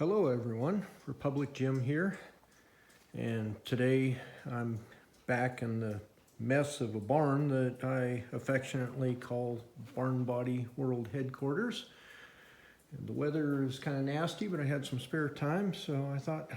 Hello everyone, Republic Jim here, and today I'm back in the mess of a barn that I affectionately call BarnBody World Headquarters. And the weather is kind of nasty, but I had some spare time, so I thought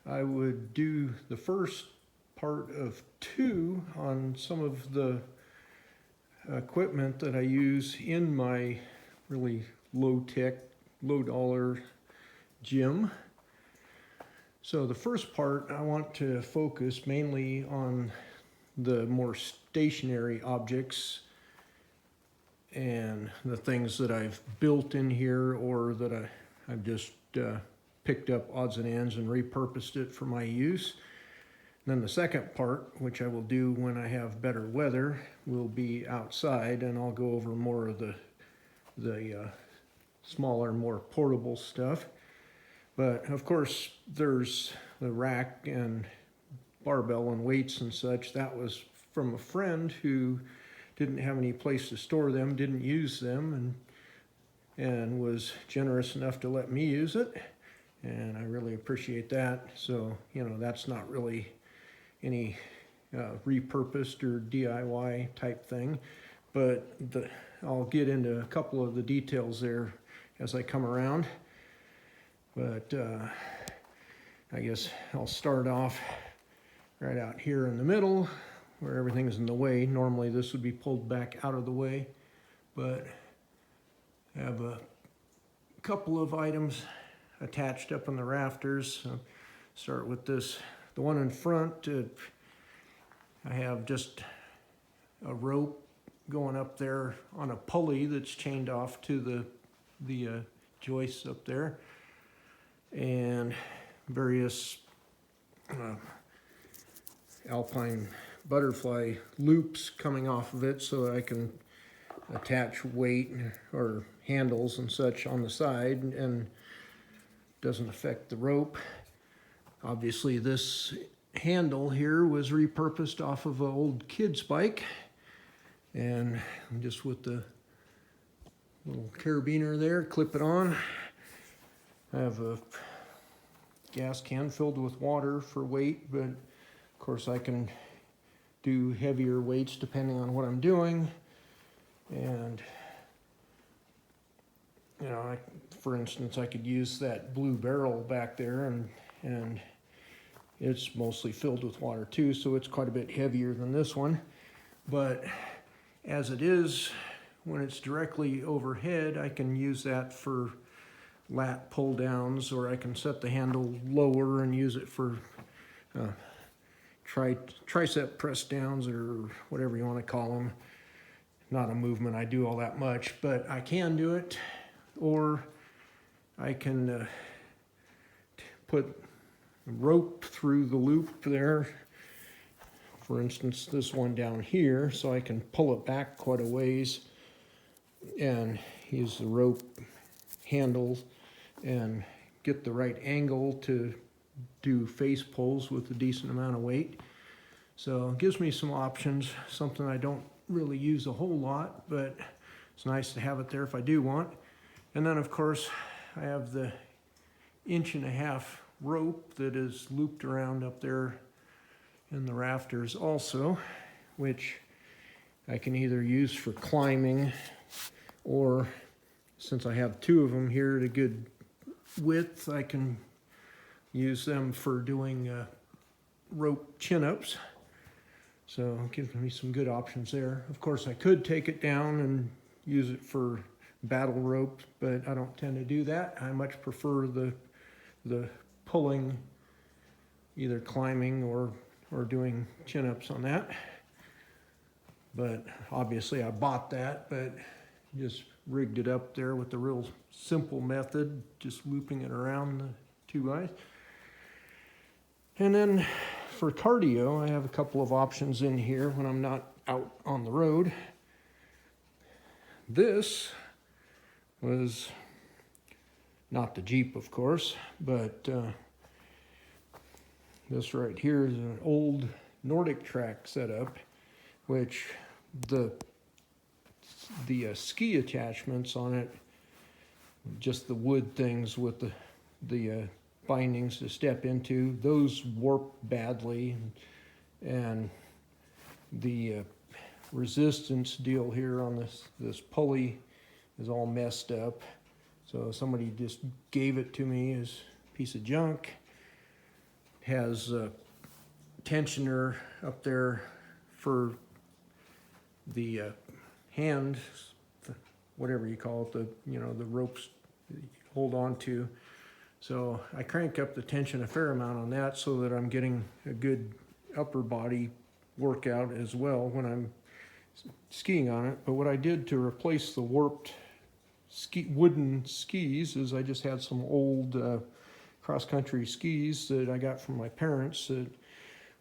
I would do the first part of two on some of the equipment that I use in my really low-tech, low-dollar gym. So the first part, I want to focus mainly on the more stationary objects and the things that I've built in here or that I've just picked up odds and ends and repurposed it for my use. And then the second part, which I will do when I have better weather, will be outside, and I'll go over more of the smaller, more portable stuff. But of course, there's the rack and barbell and weights and such. That was from a friend who didn't have any place to store them, didn't use them, and was generous enough to let me use it. And I really appreciate that. So, that's not really any repurposed or DIY type thing. But I'll get into a couple of the details there as I come around. But I guess I'll start off right out here in the middle where everything's in the way. Normally this would be pulled back out of the way, but I have a couple of items attached up in the rafters. So start with this. The one in front, I have just a rope going up there on a pulley that's chained off to the joists up there, and various alpine butterfly loops coming off of it so that I can attach weight or handles and such on the side and doesn't affect the rope. Obviously this handle here was repurposed off of an old kid's bike, and just with the little carabiner there, clip it on. I have a gas can filled with water for weight, but of course I can do heavier weights depending on what I'm doing. And for instance, I could use that blue barrel back there, and it's mostly filled with water too, so it's quite a bit heavier than this one. But as it is, when it's directly overhead, I can use that for lat pull downs, or I can set the handle lower and use it for tricep press downs, or whatever you want to call them. Not a movement I do all that much, but I can do it. Or I can put rope through the loop there. For instance, this one down here, so I can pull it back quite a ways and use the rope handles and get the right angle to do face pulls with a decent amount of weight. So it gives me some options, something I don't really use a whole lot, but it's nice to have it there if I do want. And then of course I have the 1.5-inch rope that is looped around up there in the rafters also, which I can either use for climbing, or since I have two of them here at a good width, I can use them for doing rope chin-ups. So it gives me some good options there. Of course, I could take it down and use it for battle ropes, but I don't tend to do that. I much prefer the pulling, either climbing or doing chin-ups on that. But obviously I bought that, but just rigged it up there with the real simple method, just looping it around the two eyes. And then for cardio, I have a couple of options in here when I'm not out on the road. This was not the Jeep, of course, but this right here is an old Nordic track setup, which the ski attachments on it, just the wood things with the the bindings to step into. Those warp badly, and the resistance deal here on this pulley is all messed up. So somebody just gave it to me as a piece of junk. It has a tensioner up there for the hand, whatever you call it, the ropes you hold on to. So I crank up the tension a fair amount on that so that I'm getting a good upper body workout as well when I'm skiing on it. But what I did to replace the warped wooden skis is I just had some old cross-country skis that I got from my parents that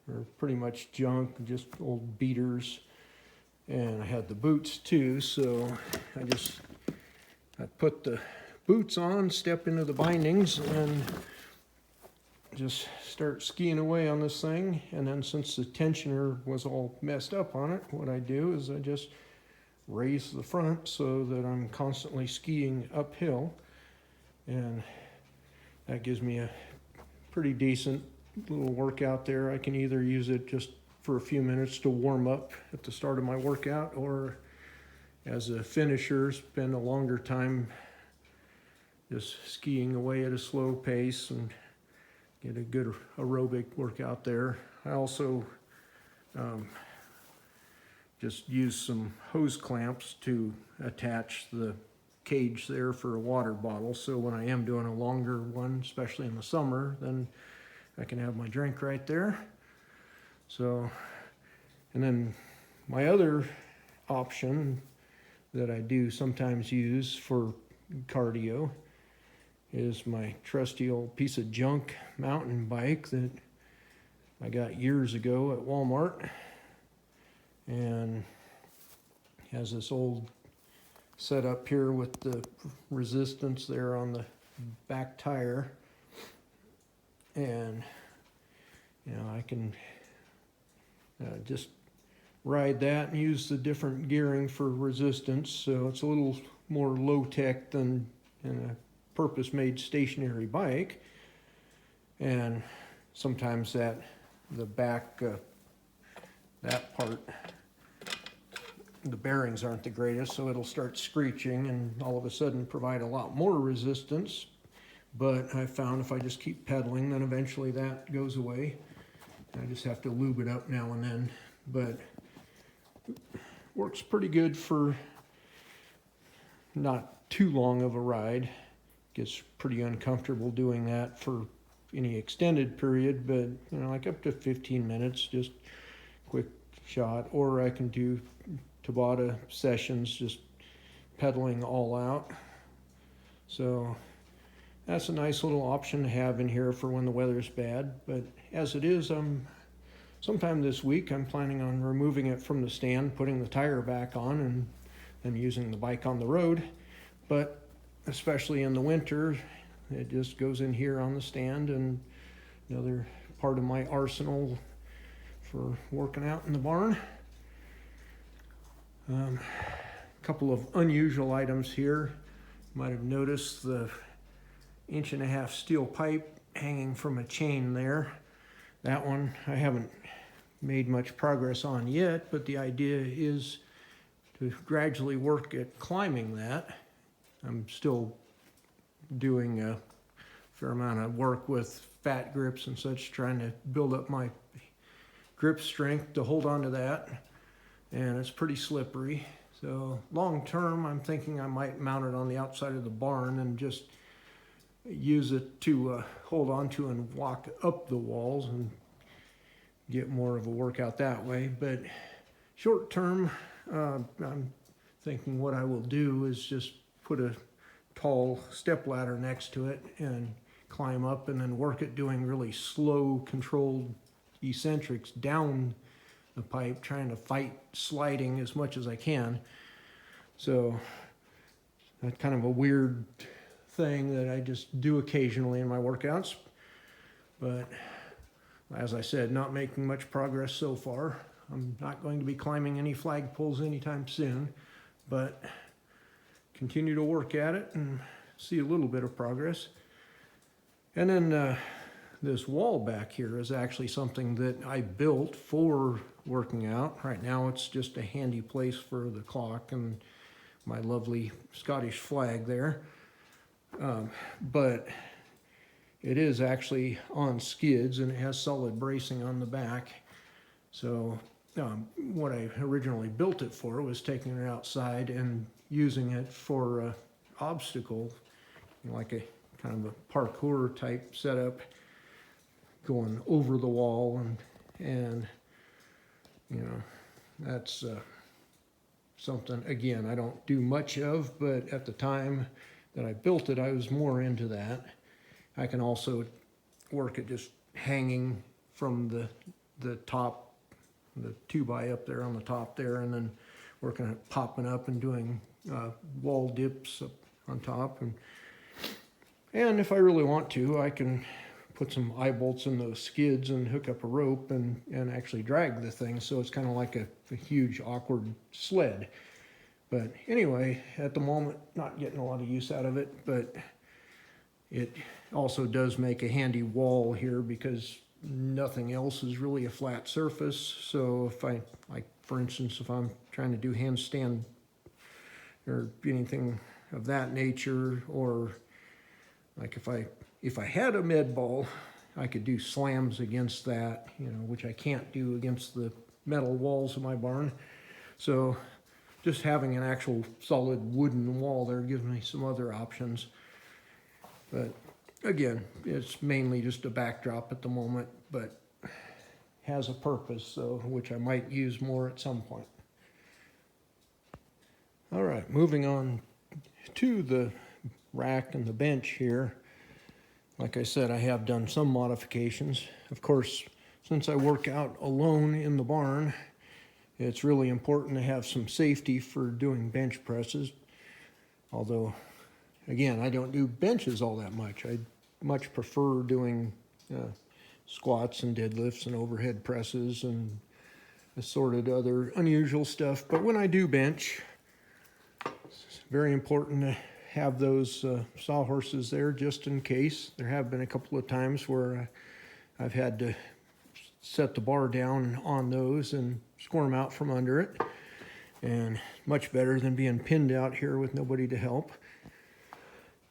were pretty much junk, just old beaters. And I had the boots too, so I put the boots on, step into the bindings, and just start skiing away on this thing. And then since the tensioner was all messed up on it, what I do is I just raise the front so that I'm constantly skiing uphill, and that gives me a pretty decent little workout there. I can either use it just for a few minutes to warm up at the start of my workout, or as a finisher, spend a longer time just skiing away at a slow pace and get a good aerobic workout there. I also just use some hose clamps to attach the cage there for a water bottle, so when I am doing a longer one, especially in the summer, then I can have my drink right there. So, and then my other option that I do sometimes use for cardio is my trusty old piece of junk mountain bike that I got years ago at Walmart, and has this old setup here with the resistance there on the back tire, and I can just ride that and use the different gearing for resistance, so it's a little more low-tech than in a purpose-made stationary bike. And sometimes the back, that part, the bearings aren't the greatest, so it'll start screeching and all of a sudden provide a lot more resistance. But I found if I just keep pedaling, then eventually that goes away. I just have to lube it up now and then, but works pretty good for not too long of a ride. Gets pretty uncomfortable doing that for any extended period, but like up to 15 minutes, just quick shot. Or I can do Tabata sessions, just pedaling all out. So that's a nice little option to have in here for when the weather's bad. But as it is, sometime this week I'm planning on removing it from the stand, putting the tire back on, and using the bike on the road. But especially in the winter, it just goes in here on the stand, and another part of my arsenal for working out in the barn. A couple of unusual items here. You might have noticed the 1.5 inch steel pipe hanging from a chain there. That one I haven't made much progress on yet, but the idea is to gradually work at climbing that. I'm still doing a fair amount of work with fat grips and such, trying to build up my grip strength to hold on to that, and it's pretty slippery. So long term, I'm thinking I might mount it on the outside of the barn and just use it to hold on to and walk up the walls and get more of a workout that way. But short term, I'm thinking what I will do is just put a tall step ladder next to it and climb up, and then work at doing really slow, controlled eccentrics down the pipe, trying to fight sliding as much as I can. So that's kind of a weird thing that I just do occasionally in my workouts. But as I said, not making much progress so far. I'm not going to be climbing any flagpoles anytime soon, but continue to work at it and see a little bit of progress. And then this wall back here is actually something that I built for working out. Right now it's just a handy place for the clock and my lovely Scottish flag there. But it is actually on skids and it has solid bracing on the back. So what I originally built it for was taking it outside and using it for obstacle, like a kind of a parkour type setup, going over the wall, and you know, that's something, again, I don't do much of, but at the time that I built it, I was more into that. I can also work it just hanging from the top, the 2x up there on the top there, and then working it popping up and doing wall dips up on top. And if I really want to, I can put some eye bolts in those skids and hook up a rope and actually drag the thing. So it's kind of like a huge awkward sled. But anyway, at the moment, not getting a lot of use out of it, but it also does make a handy wall here because nothing else is really a flat surface. So if I, like for instance, if I'm trying to do handstand or anything of that nature, or like if I had a med ball, I could do slams against that, you know, which I can't do against the metal walls of my barn. So just having an actual solid wooden wall there gives me some other options. But again, it's mainly just a backdrop at the moment, but has a purpose, so which I might use more at some point. All right, moving on to the rack and the bench here. Like I said, I have done some modifications. Of course, since I work out alone in the barn, it's really important to have some safety for doing bench presses. Although, again, I don't do benches all that much. I much prefer doing squats and deadlifts and overhead presses and assorted other unusual stuff. But when I do bench, it's very important to have those sawhorses there just in case. There have been a couple of times where I've had to set the bar down on those and squirm out from under it, and much better than being pinned out here with nobody to help.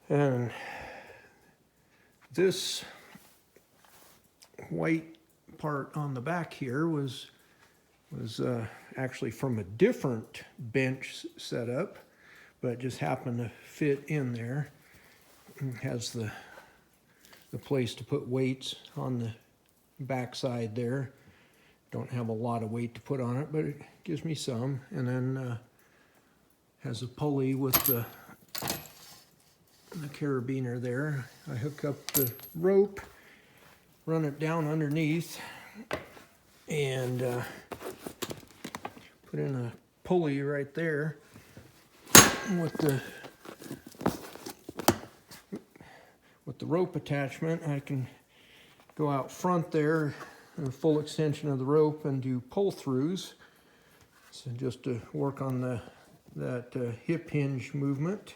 And this white part on the back here was actually from a different bench setup, but just happened to fit in there. It has the place to put weights on the back side there. Don't have a lot of weight to put on it, but it gives me some. And then has a pulley with the carabiner there. I hook up the rope, run it down underneath, and put in a pulley right there with the rope attachment. I can go out front there in full extension of the rope and do pull-throughs. So just to work on that hip hinge movement.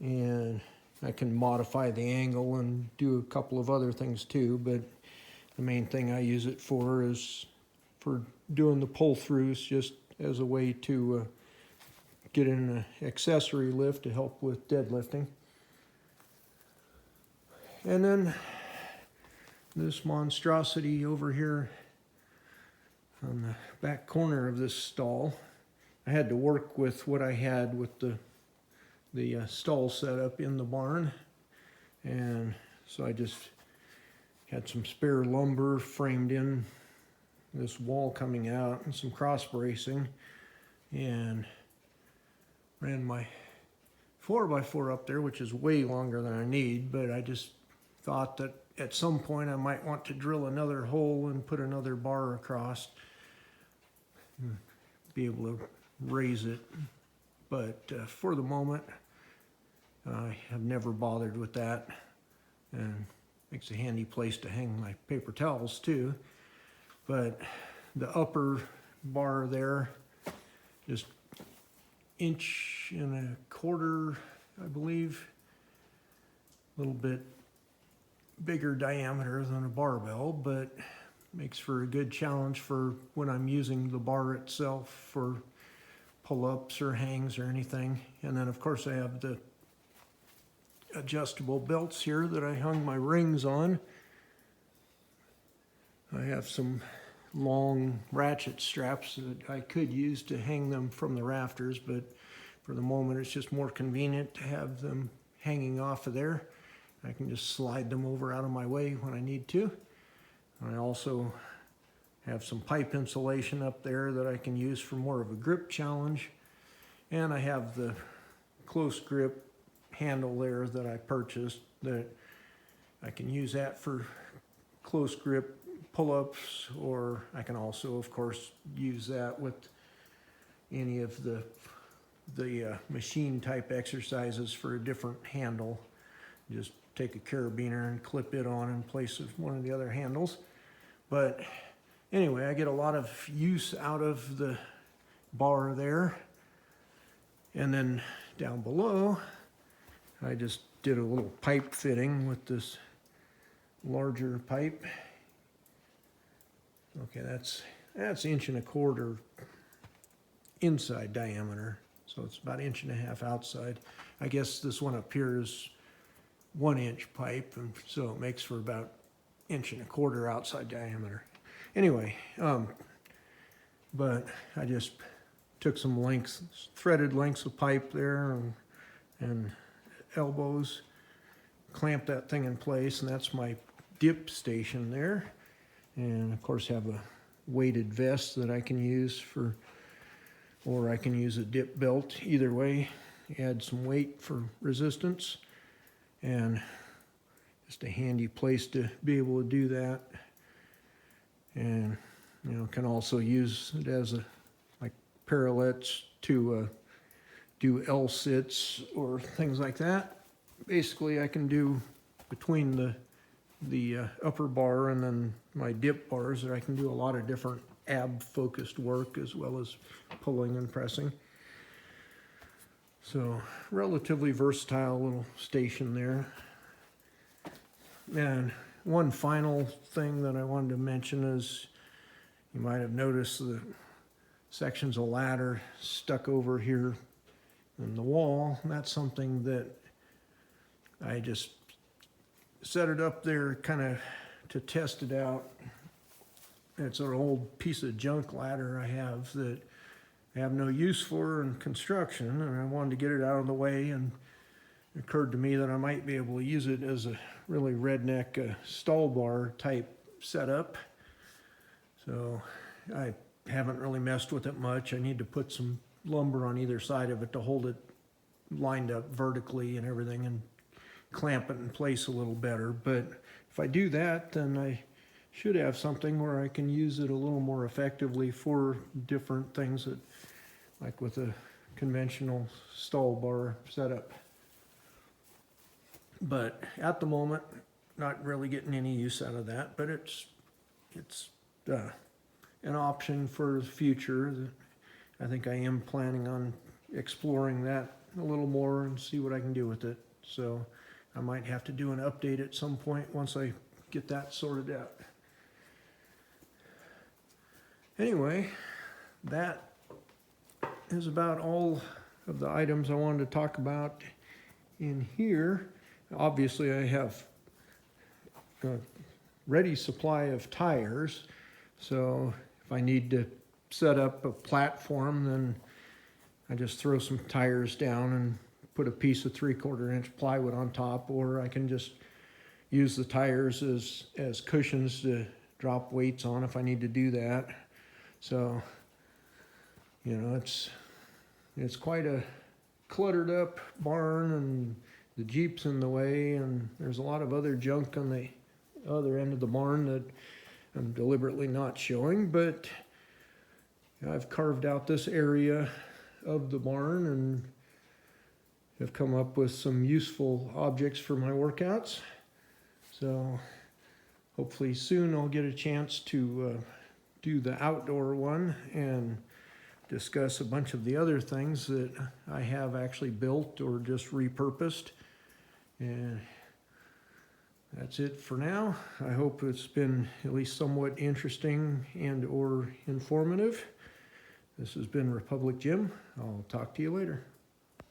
And I can modify the angle and do a couple of other things too, but the main thing I use it for is for doing the pull-throughs, just as a way to get in an accessory lift to help with deadlifting. And then this monstrosity over here on the back corner of this stall, I had to work with what I had with the stall set up in the barn, and so I just had some spare lumber framed in this wall coming out and some cross bracing, and ran my 4x4 up there, which is way longer than I need, but I just thought that at some point I might want to drill another hole and put another bar across, be able to raise it. But for the moment, I have never bothered with that, and makes a handy place to hang my paper towels too. But the upper bar there, just 1.25 inches, I believe, a little bit bigger diameter than a barbell, but makes for a good challenge for when I'm using the bar itself for pull-ups or hangs or anything. And then of course I have the adjustable belts here that I hung my rings on. I have some long ratchet straps that I could use to hang them from the rafters, but for the moment it's just more convenient to have them hanging off of there. I can just slide them over out of my way when I need to. I also have some pipe insulation up there that I can use for more of a grip challenge. And I have the close grip handle there that I purchased that I can use that for close grip pull-ups, or I can also of course use that with any of the machine type exercises for a different handle. Just take a carabiner and clip it on in place of one of the other handles. But anyway, I get a lot of use out of the bar there. And then down below, I just did a little pipe fitting with this larger pipe. Okay, that's 1.25 inches inside diameter. So it's about 1.5 inches outside. I guess this one up here is 1-inch pipe, and so it makes for about 1.25 inches outside diameter. Anyway, but I just took some lengths, threaded lengths of pipe there and elbows, clamped that thing in place, and that's my dip station there. And of course have a weighted vest that I can use for, or I can use a dip belt. Either way, add some weight for resistance, and just a handy place to be able to do that. And you know, can also use it as a like parallettes to do L sits or things like that. Basically, I can do between the upper bar and then my dip bars, that I can do a lot of different ab focused work as well as pulling and pressing. So relatively versatile little station there. And one final thing that I wanted to mention is, you might have noticed the sections of ladder stuck over here in the wall. And that's something that I just set it up there kind of to test it out. It's an old piece of junk ladder I have that I have no use for in construction, and I wanted to get it out of the way, and it occurred to me that I might be able to use it as a really redneck stall bar type setup. So I haven't really messed with it much. I need to put some lumber on either side of it to hold it lined up vertically and everything, and clamp it in place a little better. But if I do that, then I should have something where I can use it a little more effectively for different things, that, like with a conventional stall bar setup. But at the moment, not really getting any use out of that, but it's an option for the future. I think I am planning on exploring that a little more and see what I can do with it. So I might have to do an update at some point once I get that sorted out. Anyway, that is about all of the items I wanted to talk about in here. Obviously, I have a ready supply of tires, so if I need to set up a platform, then I just throw some tires down and put a piece of 3/4 inch plywood on top, or I can just use the tires as cushions to drop weights on if I need to do that. So, you know, it's quite a cluttered up barn, and the Jeep's in the way, and there's a lot of other junk on the other end of the barn that I'm deliberately not showing, but I've carved out this area of the barn and have come up with some useful objects for my workouts. So hopefully soon I'll get a chance to do the outdoor one and discuss a bunch of the other things that I have actually built or just repurposed. And that's it for now. I hope it's been at least somewhat interesting and or informative. This has been Republic Jim. I'll talk to you later.